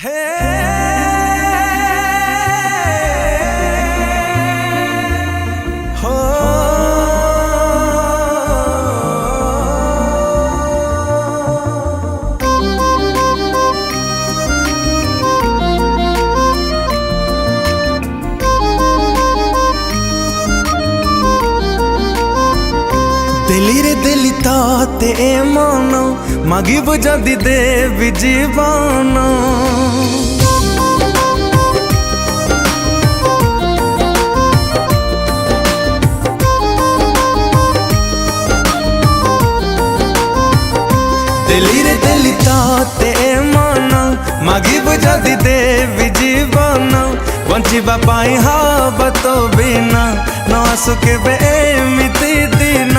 दिलिरे दिली ताते मन मागिब जदि देवी जीवन दिलिरे दिली ताते मन मागिब जदि देवी जीवन बंचिबा पाई हाब तो बिना न आसुके एमिति दिन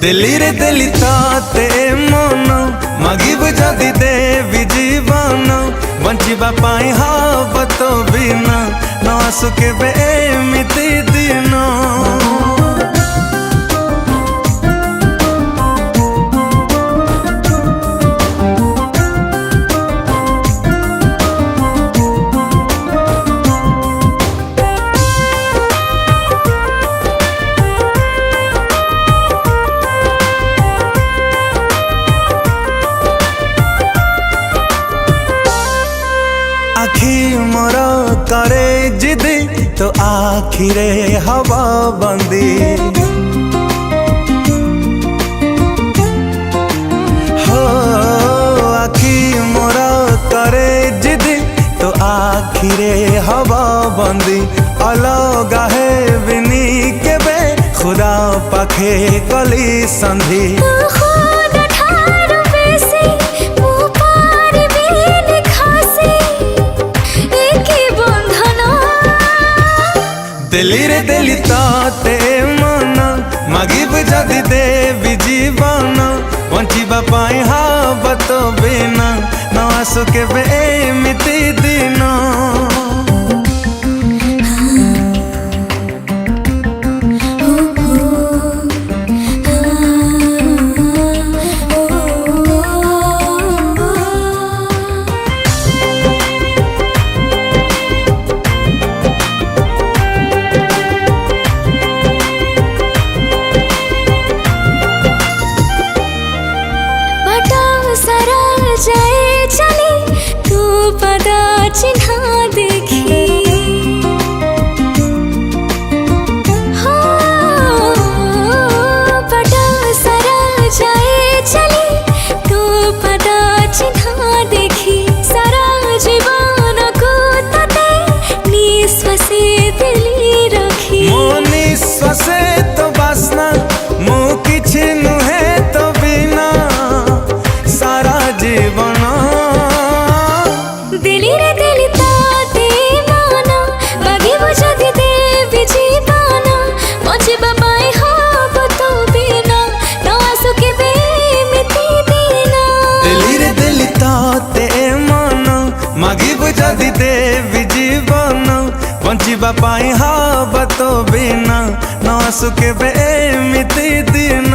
दिलिरे दिली ताते मन मागिब जदि देवी जीवन बंचिबा पाई हाब तो बिना न आसुके एमिति दिन आखी मोर करे जिदी तो आखिरे हवा बंदी हो आखी मोर करे जिदी तो आखिरे हवा बंदी अलगा है बिनी के बे खुदा पाखे कली संधि दिलिरे दिली ताते मन मागिब जदि देवी जीवन बंचिबा पाई हाब तो बिना न आसुके एमिति दिन जाए चली तू पदा चिन्हा देखी हो पटा सरा जाए चली तू पदा चिन्हा देखी सारा जीवन को तते निश्वासे दिली रखी मो निश्वासे तो बासना मो किछि नुहे तो बिना सारा जीवन दिलिरे दिली ताते मन मागिब जदि देवी जीवन बंचिबा पाई हाब तो बिना न आसुके एमिति दिन दिलिरे दिली ताते मन मागिब जदि देवी जीवन बंचिबा पाई हाब तो बिना न आसुके एमिति दिन।